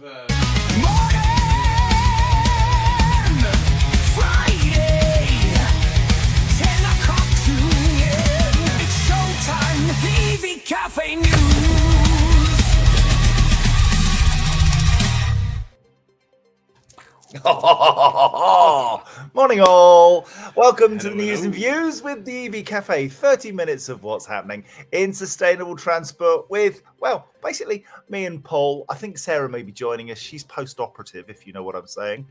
Friday, 10 o'clock tune in. It's showtime, EV Café News. Morning all. Welcome to the News and Views with the EV Café. 30 minutes of what's happening in sustainable transport with, well, basically me and Paul. I think Sarah may be joining us. She's post-operative, if you know what I'm saying.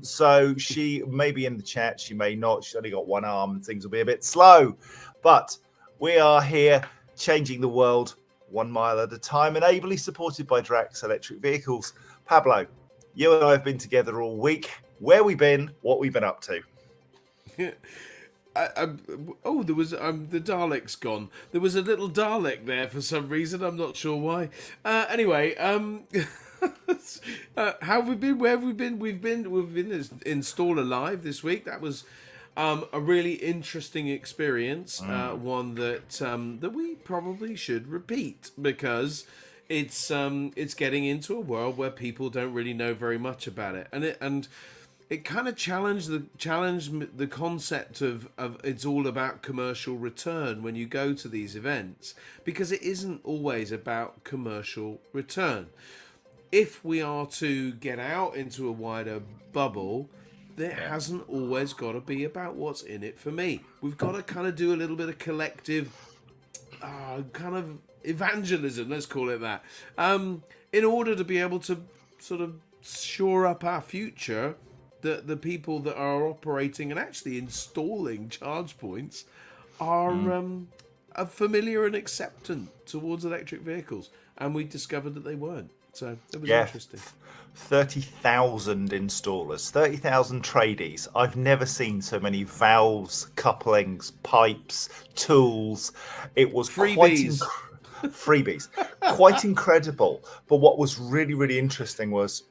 So she may be in the chat. She may not. She's only got one arm and things will be a bit slow. But we are here changing the world 1 mile at a time and ably supported by Drax Electric Vehicles. Pablo, you and I have been together all week. Where we been? What we've been up to? There was the Dalek's gone. There was a little Dalek there for some reason. I'm not sure why. Anyway, how have we been? Where have we been? We've been Installer Live this week. That was a really interesting experience. One that we probably should repeat because it's getting into a world where people don't really know very much about it, and it kind of challenged the concept of it's all about commercial return when you go to these events, because it isn't always about commercial return. If we are to get out into a wider bubble, there hasn't always got to be about what's in it for me. We've got to kind of do a little bit of collective kind of evangelism, let's call it that, in order to be able to sort of shore up our future. The people that are operating and actually installing charge points are familiar and acceptant towards electric vehicles, and we discovered that they weren't. So it was interesting. 30,000 installers, 30,000 tradies. I've never seen so many valves, couplings, pipes, tools. It was freebies. Quite incredible. But what was really, really interesting was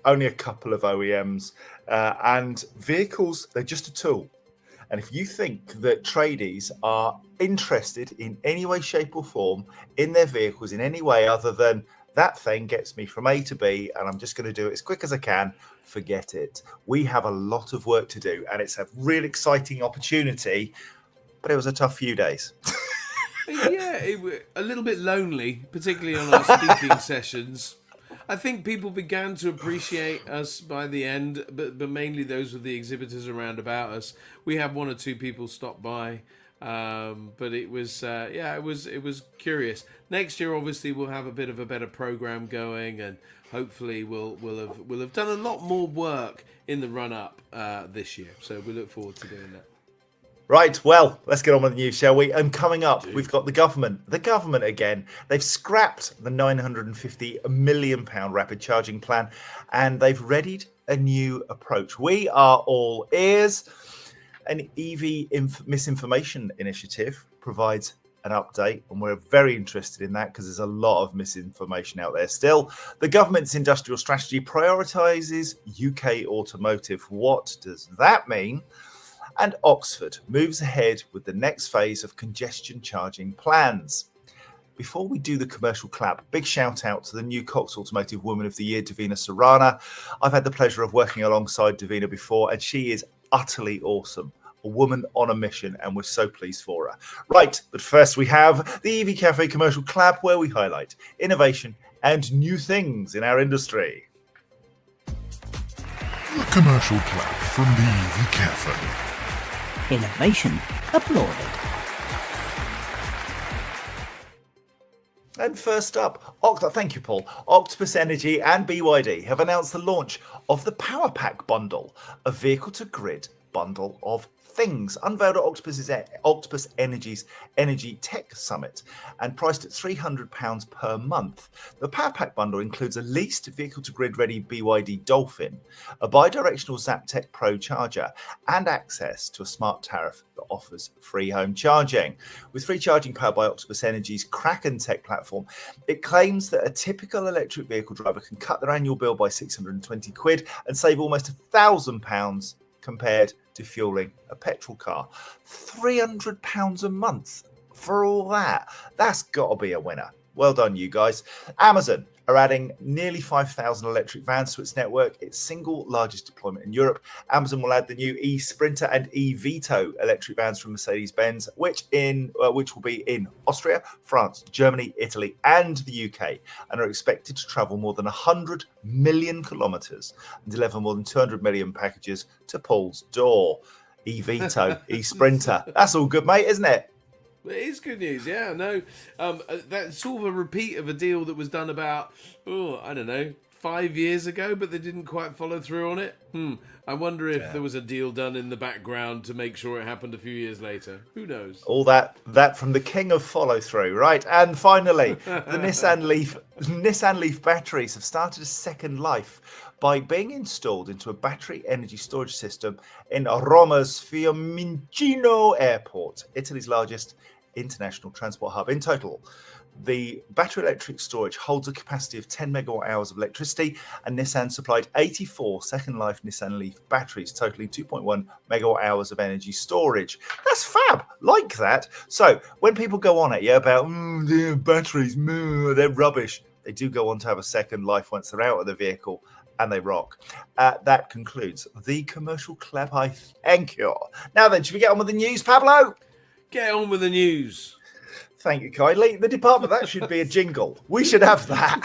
only a couple of OEMs and vehicles. They're just a tool. And if you think that tradies are interested in any way, shape or form in their vehicles in any way other than that thing gets me from A to B and I'm just going to do it as quick as I can, forget it. We have a lot of work to do and it's a real exciting opportunity, but it was a tough few days. Yeah, it was a little bit lonely, particularly on our speaking sessions. I think people began to appreciate us by the end, but mainly those with the exhibitors around about us. We had one or two people stop by, but it was it was curious. Next year, obviously, we'll have a bit of a better program going, and hopefully, we'll have done a lot more work in the run up this year. So we look forward to doing that. Right, well, let's get on with the news, shall we? And coming up, we've got the government. The government again. They've scrapped the £950 million rapid charging plan and they've readied a new approach. We are all ears. An EV misinformation initiative provides an update, and we're very interested in that because there's a lot of misinformation out there still. The government's industrial strategy prioritises UK automotive. What does that mean? And Oxford moves ahead with the next phase of congestion charging plans. Before we do the commercial clap, big shout out to the new Cox Automotive Woman of the Year, Davina Serrana. I've had the pleasure of working alongside Davina before, and she is utterly awesome. A woman on a mission, and we're so pleased for her. Right, but first we have the EV Café commercial clap, where we highlight innovation and new things in our industry. The commercial clap from the EV Café. Innovation applauded. And first up, thank you, Paul. Octopus Energy and BYD have announced the launch of the Power Pack Bundle, a vehicle-to-grid bundle of things, unveiled at Octopus Energy's Energy Tech Summit and priced at £300 per month. The Power Pack bundle includes a leased vehicle-to-grid ready BYD Dolphin, a bi-directional Zaptec Pro charger, and access to a smart tariff that offers free home charging. With free charging powered by Octopus Energy's Kraken tech platform, it claims that a typical electric vehicle driver can cut their annual bill by £620 and save almost £1,000 compared to fueling a petrol car. £300 a month for all that. That's got to be a winner. Well done, you guys. Amazon are adding nearly 5,000 electric vans to its network, its single largest deployment in Europe. Amazon will add the new e-Sprinter and e-Vito electric vans from Mercedes-Benz, which will be in Austria, France, Germany, Italy, and the UK, and are expected to travel more than 100 million kilometres and deliver more than 200 million packages to Paul's door. E-Vito, e-Sprinter. That's all good, mate, isn't it? It is good news, yeah. No, that's sort of a repeat of a deal that was done about, I don't know, 5 years ago, but they didn't quite follow through on it. I wonder if there was a deal done in the background to make sure it happened a few years later. Who knows? All that from the king of follow through, right? And finally, the Nissan Leaf batteries have started a second life by being installed into a battery energy storage system in Roma's Fiumicino Airport, Italy's largest international transport hub. In total, the battery electric storage holds a capacity of 10 megawatt hours of electricity, and Nissan supplied 84 second life Nissan Leaf batteries, totaling 2.1 megawatt hours of energy storage. That's fab, like that. So when people go on at you about batteries, they're rubbish, they do go on to have a second life once they're out of the vehicle, and they rock. That concludes the commercial clap. I thank you. Now then, should we get on with the news, Pablo? Get on with the news. Thank you kindly. The department, that should be a jingle. We should have that.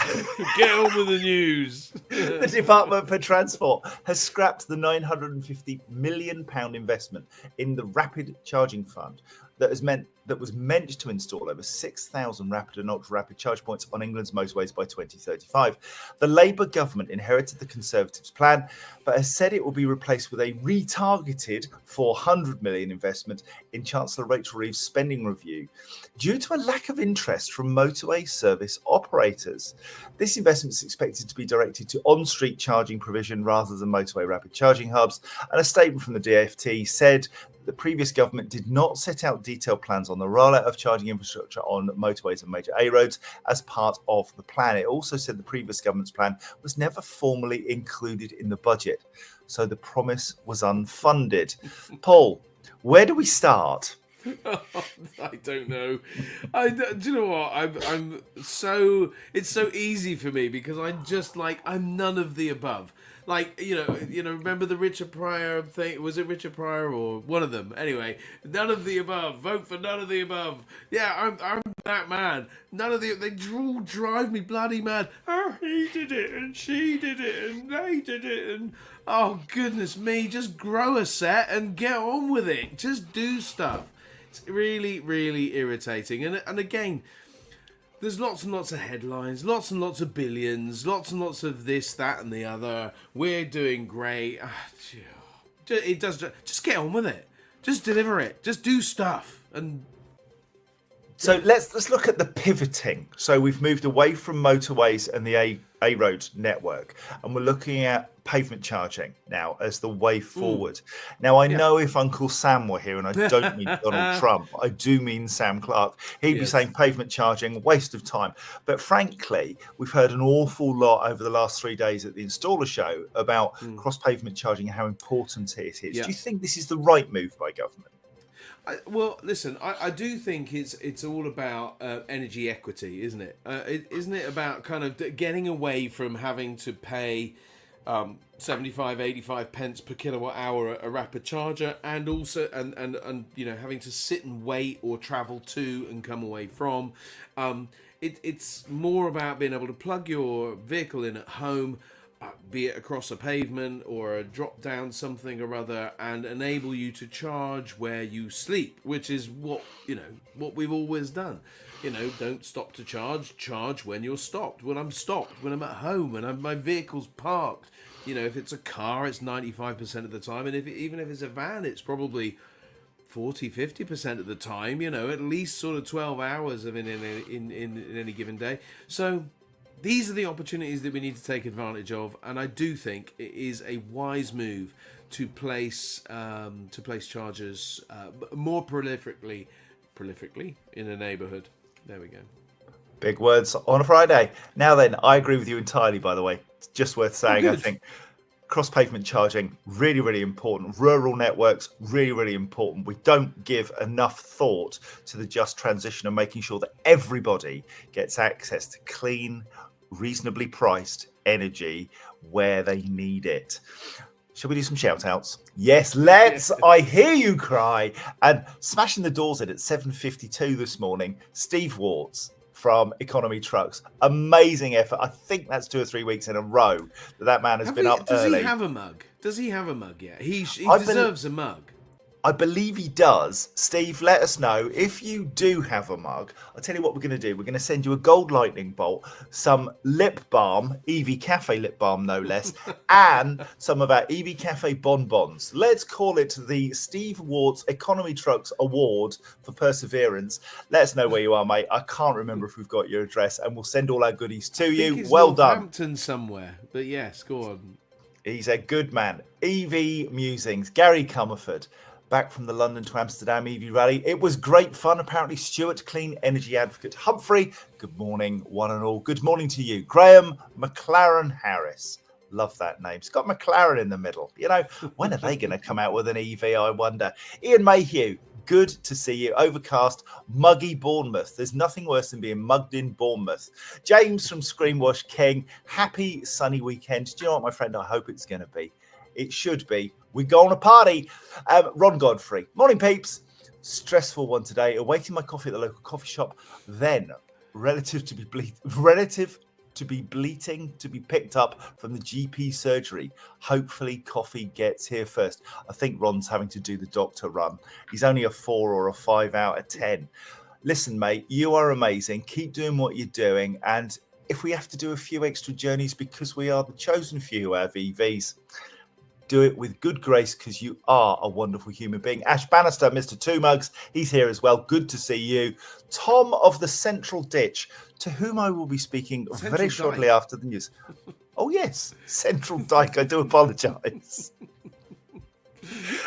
Get on with the news. The Department for Transport has scrapped the £950 million investment in the Rapid Charging Fund that was meant to install over 6,000 rapid and ultra-rapid charge points on England's motorways by 2035. The Labour government inherited the Conservatives' plan, but has said it will be replaced with a retargeted £400 million investment in Chancellor Rachel Reeves' spending review, due to a lack of interest from motorway service operators. This investment is expected to be directed to on-street charging provision rather than motorway rapid charging hubs, and a statement from the DfT said the previous government did not set out detailed plans on the rollout of charging infrastructure on motorways and major A roads as part of the plan. It also said the previous government's plan was never formally included in the budget, so the promise was unfunded. Paul, where do we start? I don't know. Do you know what? It's so easy for me because I'm none of the above. Like, remember the Richard Pryor thing? Was it Richard Pryor or one of them? Anyway, none of the above. Vote for none of the above. Yeah, I'm that man. None of they all drive me bloody mad. Oh, he did it, and she did it, and they did it, and oh, goodness me, just grow a set and get on with it. Just do stuff. It's really, really irritating. And again, there's lots and lots of headlines, lots and lots of billions, lots and lots of this, that, and the other. We're doing great. It does. Just get on with it. Just deliver it. Just do stuff. And so let's look at the pivoting. So we've moved away from motorways and the A road network, and we're looking at pavement charging now as the way forward. Now, I know if Uncle Sam were here, and I don't mean Donald Trump, I do mean Sam Clark, he'd be saying pavement charging, waste of time. But frankly, we've heard an awful lot over the last 3 days at the Installer Show about cross-pavement charging and how important it is. Do you think this is the right move by government? Well, listen, I do think it's all about energy equity, isn't it? Isn't it about kind of getting away from having to pay 75, 85 pence per kilowatt hour a rapid charger, and also and having to sit and wait or travel to and come away from. It's more about being able to plug your vehicle in at home, be it across a pavement or a drop down something or other, and enable you to charge where you sleep, which is what we've always done. Don't stop to charge when you're stopped. When I'm stopped, when I'm at home, when my vehicle's parked. If it's a car, it's 95% of the time, and even if it's a van, it's probably 40-50% of the time. At least sort of 12 hours in any given day. So these are the opportunities that we need to take advantage of, and I do think it is a wise move to place chargers more prolifically in a neighbourhood. There we go. Big words on a Friday. Now then, I agree with you entirely, by the way. It's just worth saying, I think cross-pavement charging, really, really important. Rural networks, really, really important. We don't give enough thought to the just transition and making sure that everybody gets access to clean, reasonably priced energy where they need it. Shall we do some shout outs? Yes, let's. I hear you cry. And smashing the doors in at 7:52 this morning, Steve Warts from Economy Trucks. Amazing effort. I think that's 2 or 3 weeks in a row that man has been up Does early. he have a mug? Does he have a mug yet? He I deserves a mug. I believe he does. Steve, let us know if you do have a mug. I'll tell you what we're going to do. We're going to send you a gold lightning bolt, some lip balm, EV Café lip balm, no less, and some of our EV Café bonbons. Let's call it the Steve Warts Economy Trucks Award for Perseverance. Let us know where you are, mate. I can't remember if we've got your address, and we'll send all our goodies to I you. think it's Well done. Northampton somewhere, but yes, go on. He's a good man. EV Musings, Gary Comerford. Back from the London to Amsterdam EV rally. It was great fun. Apparently, Stuart, clean energy advocate Humphrey. Good morning, one and all. Good morning to you. Graham McLaren Harris. Love that name. It's got McLaren in the middle. You know, when are they going to come out with an EV, I wonder? Ian Mayhew. Good to see you. Overcast, muggy Bournemouth. There's nothing worse than being mugged in Bournemouth. James from Screenwash King. Happy sunny weekend. Do you know what, my friend? I hope it's going to be. It should be. We go on a party. Ron Godfrey. Morning, peeps. Stressful one today. Awaiting my coffee at the local coffee shop. Then, relative to be bleating to be picked up from the GP surgery. Hopefully, coffee gets here first. I think Ron's having to do the doctor run. He's only a 4 or a 5 out of 10. Listen, mate, you are amazing. Keep doing what you're doing. And if we have to do a few extra journeys because we are the chosen few who have EVs, do it with good grace because you are a wonderful human being. Ash Bannister, Mr. Two Mugs, he's here as well. Good to see you. Tom of the Central Ditch, to whom I will be speaking very shortly after the news. Oh, yes, Central Dyke. I do apologise.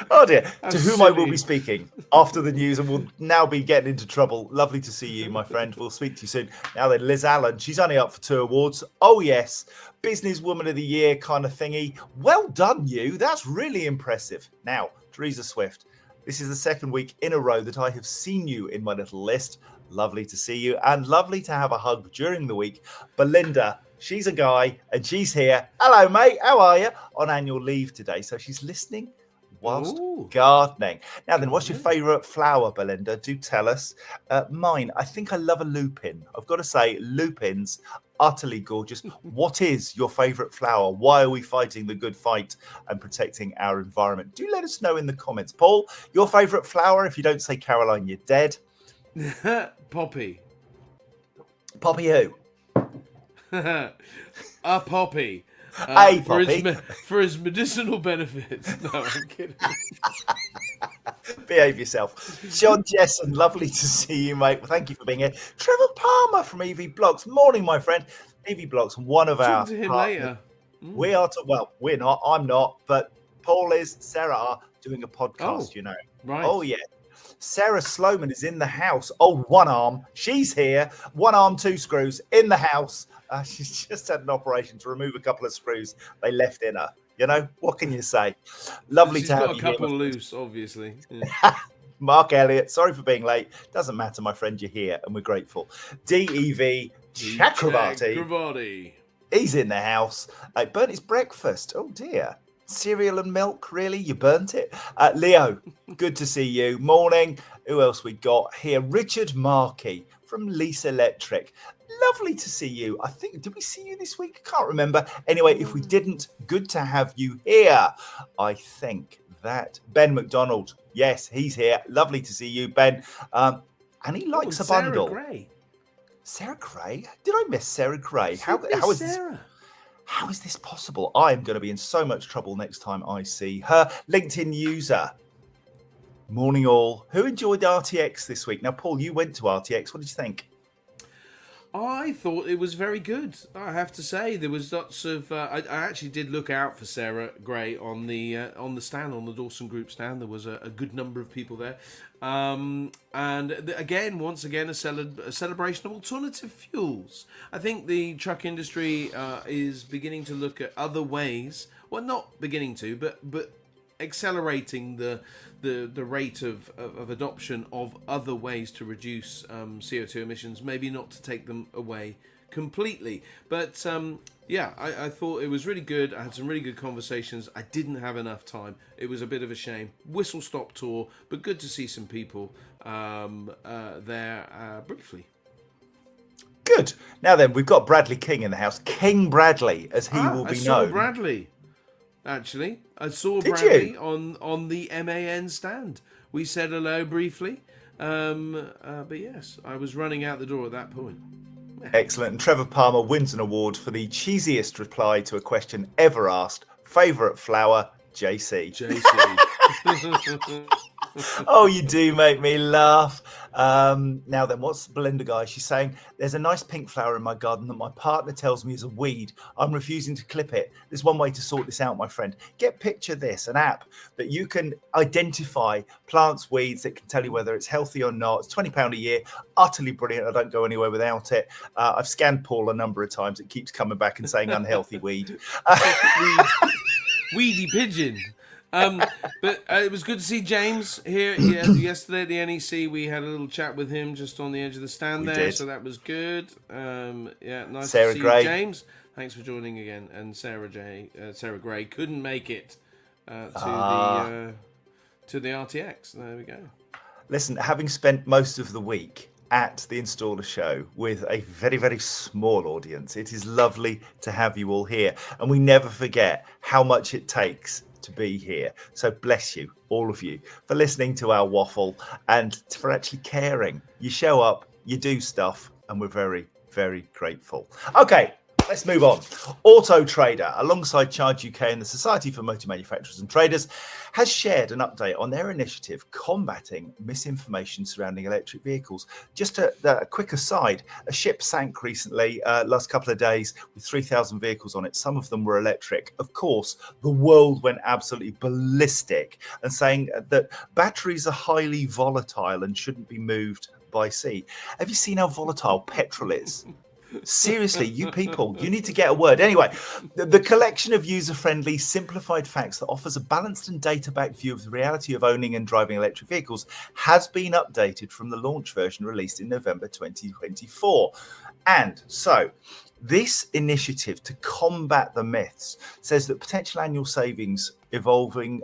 Oh, dear. That's to whom silly. I will be speaking after the news and will now be getting into trouble. Lovely to see you, my friend. We'll speak to you soon. Now then, Liz Allen, she's only up for 2 awards. Oh, yes. Businesswoman of the Year kind of thingy. Well done, you. That's really impressive. Now, Teresa Swift, this is the second week in a row that I have seen you in my little list. Lovely to see you and lovely to have a hug during the week. Belinda, she's a guy and she's here. Hello, mate. How are you? On annual leave today. So she's listening whilst gardening. Now then, what's your favourite flower, Belinda? Do tell us. Mine, I think I love a lupin. I've got to say, lupins, utterly gorgeous. What is your favourite flower? Why are we fighting the good fight and protecting our environment? Do let us know in the comments. Paul, your favourite flower? If you don't say Caroline, you're dead. Poppy. Poppy who? A poppy. A poppy. For his medicinal benefits. No, I'm kidding. Behave yourself. John Jessen, lovely to see you, mate. Well, thank you for being here. Trevor Palmer from EV Blocks. Morning, my friend. EV Blocks, one of our Talk to him partners. later. We are we're not, I'm not, but Paul is, Sarah are doing a podcast, you know. Right. Oh, yeah. Sarah Sloman is in the house. Oh, one arm. She's here. One arm, 2 screws in the house. She's just had an operation to remove a couple of screws they left in her. You know, what can you say? Lovely to have you She's got a couple here. loose, obviously. Yeah. Mark Elliott, sorry for being late. Doesn't matter, my friend. You're here, and we're grateful. DEV Chakravarti. He's in the house. Burnt his breakfast. Oh, dear. Cereal and milk, really? You burnt it? Leo, good to see you. Morning. Who else we got here? Richard Markey from Lease Electric. Lovely to see you. I think, did we see you this week? Can't remember. Anyway, if we didn't, good to have you here. I think that Ben McDonald, yes, he's here. Lovely to see you, Ben. And he likes a bundle. Sarah Gray? Did I miss Sarah Gray? How is Sarah? How is this possible? I am going to be in so much trouble next time I see her. LinkedIn user. Morning all. Who enjoyed RTX this week? Now, Paul, you went to RTX. What did you think? I thought it was very good. I have to say, there was lots of. I actually did look out for Sarah Gray on the stand, on the Dawson Group stand. There was a good number of people there, and once again, a celebration of alternative fuels. I think the truck industry is beginning to look at other ways. Well, not beginning to, but accelerating the rate of adoption of other ways to reduce CO2 emissions, maybe not to take them away completely. But yeah, I thought it was really good. I had some really good conversations. I didn't have enough time. It was a bit of a shame. Whistle stop tour, but good to see some people there briefly. Good. Now then, we've got Bradley King in the house. King Bradley, as he will I be saw known. Bradley. Actually, I saw Did Bradley you? on the MAN stand. We said hello briefly, but yes, I was running out the door at that point. Excellent. And Trevor Palmer wins an award for the cheesiest reply to a question ever asked. Favourite flower, JC. JC. Oh, you do make me laugh. Now then, what's Belinda guy? She's saying, there's a nice pink flower in my garden that my partner tells me is a weed. I'm refusing to clip it. There's one way to sort this out, my friend. Get Picture This, an app that you can identify plants, weeds, that can tell you whether it's healthy or not. It's £20 a year. Utterly brilliant. I don't go anywhere without it. I've scanned Paul a number of times. It keeps coming back and saying unhealthy weed. Weedy pigeon. But it was good to see James here. Yesterday at the NEC, we had a little chat with him just on the edge of the stand We there, did. so that was good. Yeah, nice Sarah to see Gray. you, James. Thanks for joining again. And Sarah Gray couldn't make it to the RTX. There we go. Listen, having spent most of the week at the Installer Show with a very, very small audience, it is lovely to have you all here. And we never forget how much it takes to be here. So bless you, all of you, for listening to our waffle and for actually caring. You show up, you do stuff, and we're very, very grateful. Okay, let's move on. Auto Trader, alongside Charge UK and the Society for Motor Manufacturers and Traders, has shared an update on their initiative combating misinformation surrounding electric vehicles. Just a quick aside, a ship sank recently, last couple of days, with 3,000 vehicles on it. Some of them were electric. Of course, the world went absolutely ballistic and saying that batteries are highly volatile and shouldn't be moved by sea. Have you seen how volatile petrol is? Seriously, you people, you need to get a word. Anyway, the collection of user-friendly, simplified facts that offers a balanced and data-backed view of the reality of owning and driving electric vehicles has been updated from the launch version released in November 2024. And so, this initiative to combat the myths says that potential annual savings evolving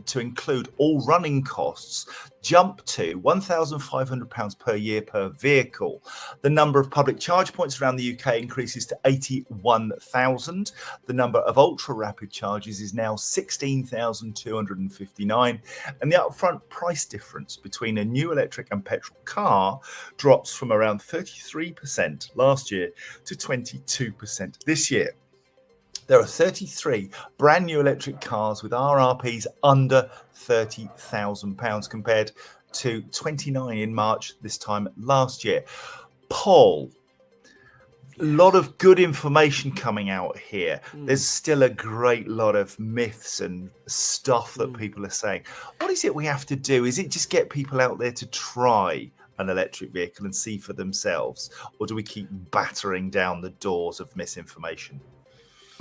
to include all running costs jump to £1,500 per year per vehicle. The number of public charge points around the UK increases to 81,000. The number of ultra rapid charges is now 16,259. And the upfront price difference between a new electric and petrol car drops from around 33% last year to 22% this year. There are 33 brand new electric cars with RRPs under £30,000 compared to 29 in March this time last year. Paul, a lot of good information coming out here. There's still a great lot of myths and stuff that people are saying. What is it we have to do? Is it just get people out there to try an electric vehicle and see for themselves? Or do we keep battering down the doors of misinformation?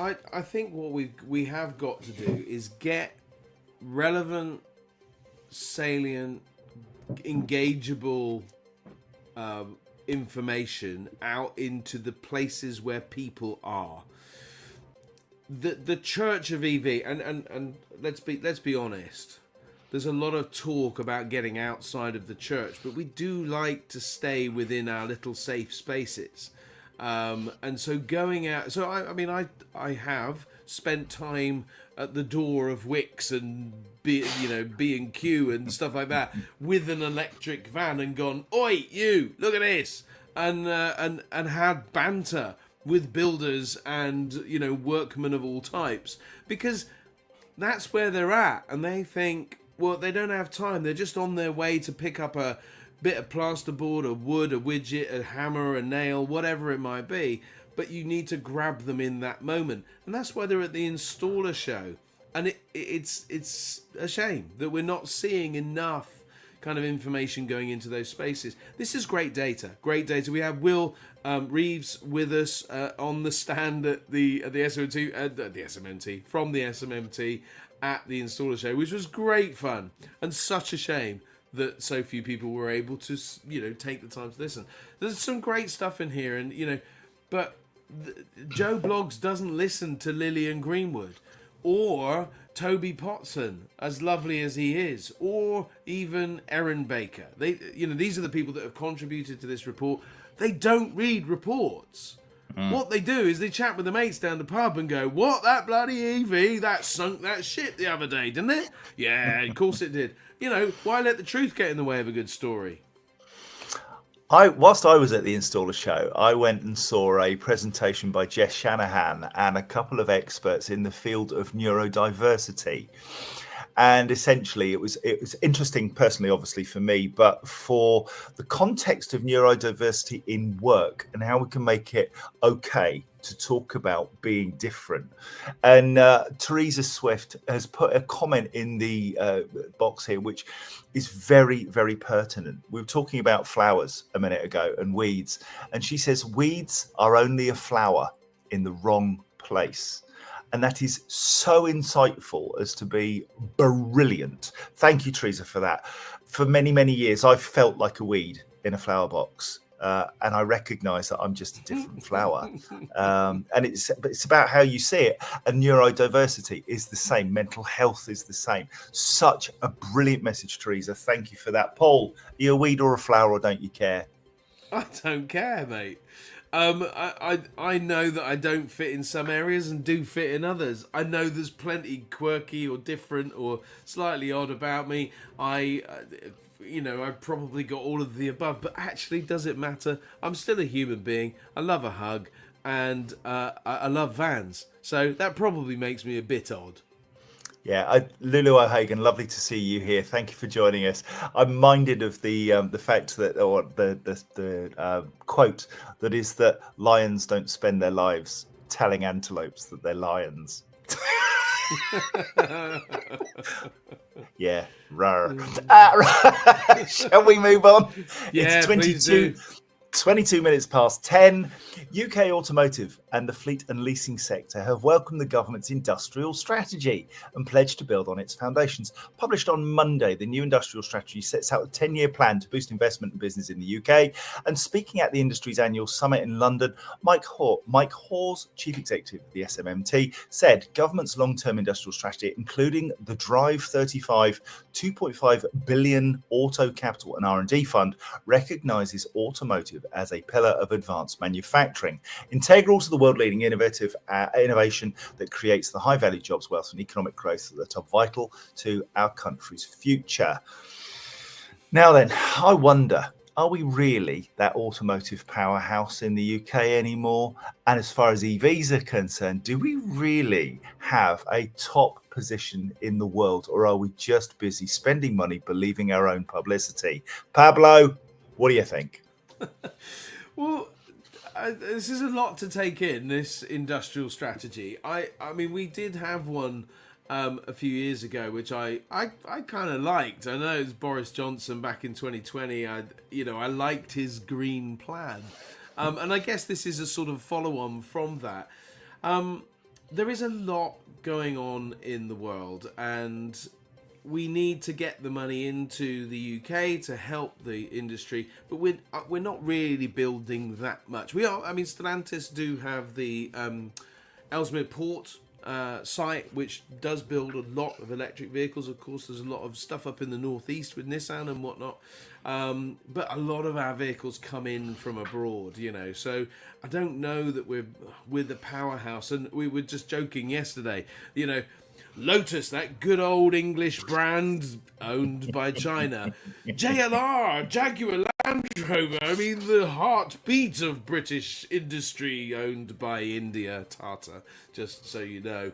I think what we have got to do is get relevant, salient, engageable information out into the places where people are. The church of EV, and let's be honest, there's a lot of talk about getting outside of the church, but we do like to stay within our little safe spaces. And so going out, so I mean, I have spent time at the door of Wix and B&Q and stuff like that with an electric van and gone, oi, you, look at this, and had banter with builders and workmen of all types, because that's where they're at, and they think, well, they don't have time, they're just on their way to pick up a bit of plasterboard, a wood, a widget, a hammer, a nail, whatever it might be, but you need to grab them in that moment. And that's why they're at the Installer Show. And it's a shame that we're not seeing enough kind of information going into those spaces. This is great data. Great data. We have Will Reeves with us on the stand at the SMMT, from the SMMT at the Installer Show, which was great fun and such a shame that so few people were able to, take the time to listen. There's some great stuff in here, and but Joe Bloggs doesn't listen to Lillian Greenwood or Toby Potson, as lovely as he is, or even Erin Baker. These are the people that have contributed to this report. They don't read reports. What they do is they chat with the mates down the pub and go, "What, that bloody EV, that sunk that shit the other day, didn't it?" Yeah, of course it did. Why let the truth get in the way of a good story? Whilst I was at the Installer Show, I went and saw a presentation by Jess Shanahan and a couple of experts in the field of neurodiversity. And essentially, it was interesting personally, obviously for me, but for the context of neurodiversity in work and how we can make it okay to talk about being different. And Teresa Swift has put a comment in the box here, which is very, very pertinent. We were talking about flowers a minute ago and weeds, and she says weeds are only a flower in the wrong place. And that is so insightful as to be brilliant. Thank you, Teresa, for that. For many, many years, I've felt like a weed in a flower box. And I recognize that I'm just a different flower. And it's about how you see it. And neurodiversity is the same. Mental health is the same. Such a brilliant message, Teresa. Thank you for that. Paul, are you a weed or a flower, or don't you care? I don't care, mate. I know that I don't fit in some areas and do fit in others. I know there's plenty quirky or different or slightly odd about me. I've probably got all of the above, but actually, does it matter? I'm still a human being. I love a hug, and I love Vans. So that probably makes me a bit odd. Yeah, Lulu O'Hagan, lovely to see you here. Thank you for joining us. I'm minded of the fact that, or the quote that is that lions don't spend their lives telling antelopes that they're lions. Yeah, rawr. Shall we move on? Yeah, It's please do. 22 minutes past 10. UK automotive and the fleet and leasing sector have welcomed the government's industrial strategy and pledged to build on its foundations. Published on Monday, the new industrial strategy sets out a 10-year plan to boost investment and business in the UK. And speaking at the industry's annual summit in London, Mike Hawes, chief executive of the SMMT, said government's long-term industrial strategy, including the Drive 35 2.5 billion auto capital and R&D fund, recognises automotive as a pillar of advanced manufacturing, integral to the world-leading innovation that creates the high-value jobs, wealth and economic growth that are vital to our country's future. Now then, I wonder, are we really that automotive powerhouse in the UK anymore? And as far as EVs are concerned, do we really have a top position in the world, or are we just busy spending money believing our own publicity? Pablo, what do you think? Well, this is a lot to take in, this industrial strategy. I mean, we did have one a few years ago, which I kind of liked. I know it was Boris Johnson back in 2020. I liked his green plan. And I guess this is a sort of follow-on from that. There is a lot going on in the world, and we need to get the money into the UK to help the industry, but we're not really building that much. We are. I mean, Stellantis do have the Ellesmere Port site, which does build a lot of electric vehicles. Of course, there's a lot of stuff up in the northeast with Nissan and whatnot, but a lot of our vehicles come in from abroad, so I don't know that we're the powerhouse. And we were just joking yesterday, Lotus, that good old English brand owned by China. JLR, Jaguar Land Rover, I mean the heartbeat of British industry, owned by India, Tata, just so you know.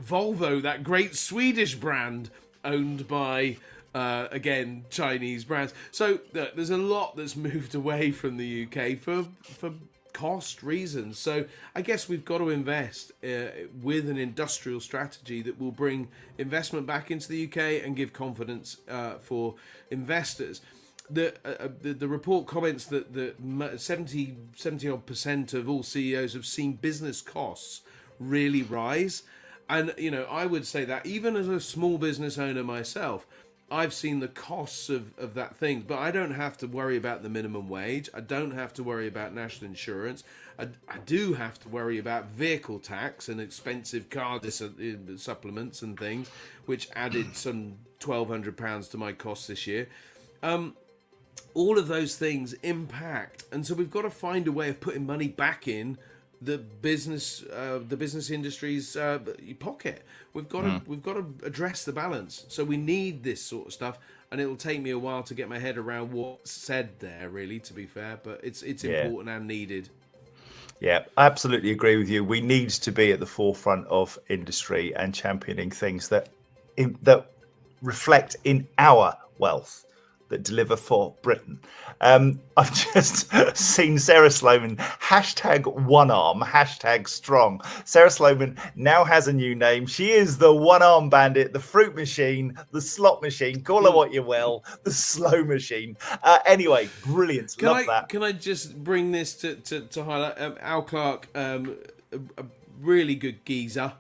Volvo, that great Swedish brand owned by, again, Chinese brands. So there's a lot that's moved away from the UK for cost reasons. So I guess we've got to invest with an industrial strategy that will bring investment back into the UK and give confidence for investors. The report comments that 70% of all CEOs have seen business costs really rise. And, I would say that even as a small business owner myself, I've seen the costs of that thing, but I don't have to worry about the minimum wage. I don't have to worry about national insurance. I do have to worry about vehicle tax and expensive car supplements and things, which added some £1,200 to my costs this year. All of those things impact, and so we've got to find a way of putting money back in the business industry's pocket. We've got to address the balance. So we need this sort of stuff, and it'll take me a while to get my head around what's said there. Really, to be fair, but it's important and needed. Yeah, I absolutely agree with you. We need to be at the forefront of industry and championing things that reflect in our wealth, that deliver for Britain. I've just seen Sarah Sloman #1arm #strong. Sarah Sloman now has a new name. She is the one-arm bandit, the fruit machine, the slot machine. Call her what you will, the slow machine. Anyway, brilliant. Love that. Can I just bring this to highlight Al Clark, a really good geezer.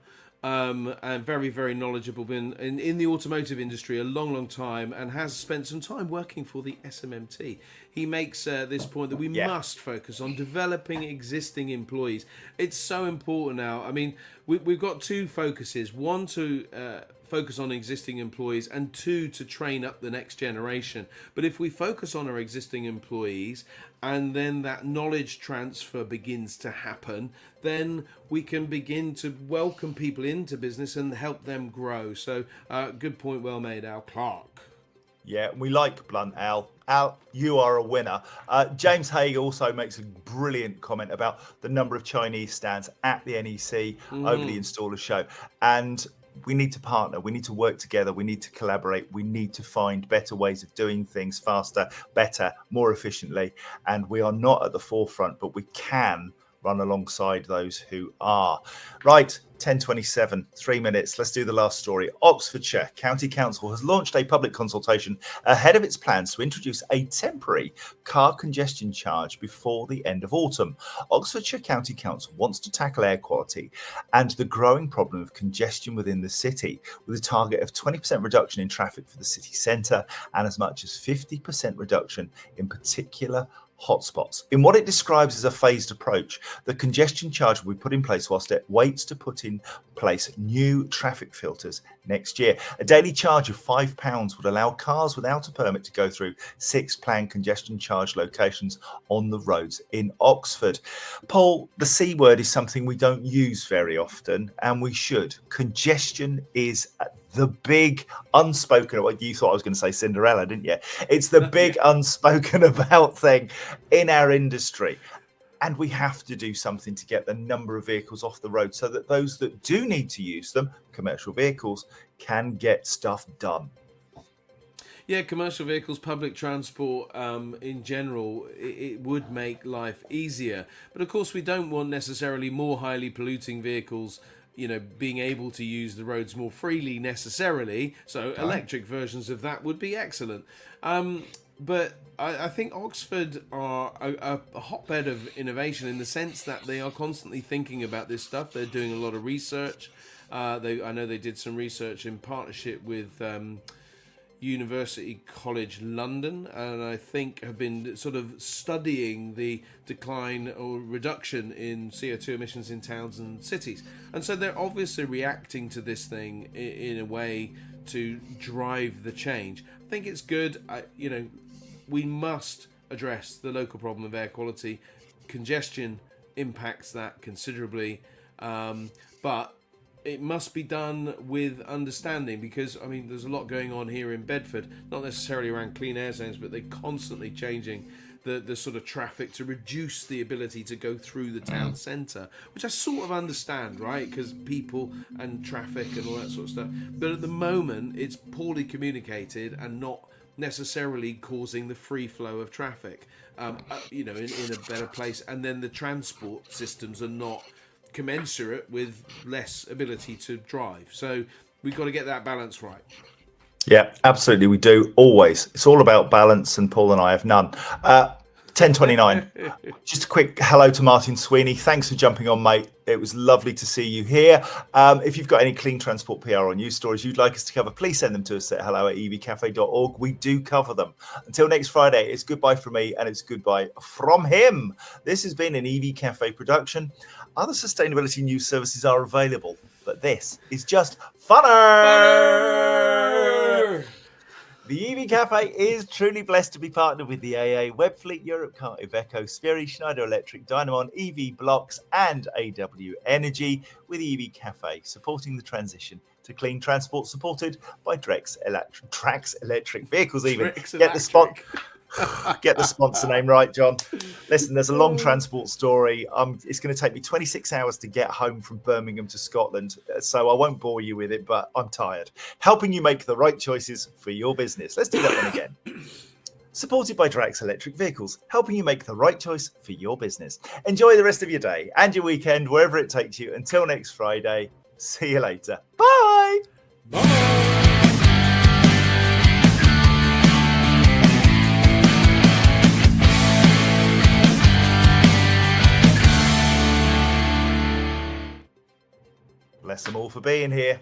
And very, very knowledgeable, been in the automotive industry a long time, and has spent some time working for the SMMT. He makes this point that we must focus on developing existing employees. It's so important now. I mean, we've got two focuses. One, to focus on existing employees, and two, to train up the next generation. But if we focus on our existing employees, and then that knowledge transfer begins to happen, then we can begin to welcome people into business and help them grow. So good point, well made, Al Clark. Yeah, we like blunt, Al. Al, you are a winner. James Haig also makes a brilliant comment about the number of Chinese stands at the NEC over the installer show. And we need to partner, we need to work together, we need to collaborate, we need to find better ways of doing things faster, better, more efficiently. And we are not at the forefront, but we can run alongside those who are. Right, 10:27, 3 minutes. Let's do the last story. Oxfordshire County Council has launched a public consultation ahead of its plans to introduce a temporary car congestion charge before the end of autumn. Oxfordshire County Council wants to tackle air quality and the growing problem of congestion within the city, with a target of 20% reduction in traffic for the city centre and as much as 50% reduction in particular hotspots. In what it describes as a phased approach, the congestion charge will be put in place whilst it waits to put in place new traffic filters next year. A daily charge of £5 would allow cars without a permit to go through 6 planned congestion charge locations on the roads in Oxford. Paul, the C word is something we don't use very often, and we should. Congestion is the big unspoken, well, you thought I was going to say Cinderella, didn't you? It's the big unspoken about thing in our industry. And we have to do something to get the number of vehicles off the road so that those that do need to use them, commercial vehicles, can get stuff done. Yeah, commercial vehicles, public transport in general, it would make life easier. But of course, we don't want necessarily more highly polluting vehicles, you know, being able to use the roads more freely necessarily. So electric versions of that would be excellent. But I think Oxford are a hotbed of innovation in the sense that they are constantly thinking about this stuff. They're doing a lot of research. I know they did some research in partnership with University College London, and I think have been sort of studying the decline or reduction in CO2 emissions in towns and cities. And so they're obviously reacting to this thing in a way to drive the change. I think it's good. We must address the local problem of air quality. Congestion impacts that considerably, but it must be done with understanding, because I mean there's a lot going on here in Bedford, not necessarily around clean air zones, but they're constantly changing the sort of traffic to reduce the ability to go through the town centre, which I sort of understand, right, because people and traffic and all that sort of stuff. But at the moment it's poorly communicated and not necessarily causing the free flow of traffic in a better place, and then the transport systems are not commensurate with less ability to drive. So we've got to get that balance right. Yeah, absolutely, we do. Always. It's all about balance, and Paul and I have none. 10:29. Just a quick hello to Martin Sweeney. Thanks for jumping on, mate. It was lovely to see you here. If you've got any clean transport PR or news stories you'd like us to cover, please send them to us at hello@evcafe.org. We do cover them. Until next Friday, it's goodbye from me and it's goodbye from him. This has been an EV Cafe production. Other sustainability news services are available, but this is just funner. The EV Cafe is truly blessed to be partnered with the AA, Webfleet, Europcar, Iveco, Spheri, Schneider Electric, Dynamon, EV Blocks, and AW Energy, with EV Cafe supporting the transition to clean transport, supported by Trax Electric Vehicles. Even get the sponsor name right, John. Listen, there's a long transport story. It's going to take me 26 hours to get home from Birmingham to Scotland, so I won't bore you with it, but I'm tired. Helping you make the right choices for your business. Let's do that one again. Supported by Drax Electric Vehicles, helping you make the right choice for your business. Enjoy the rest of your day and your weekend, wherever it takes you. Until next Friday, see you later. Bye. Bless them all for being here.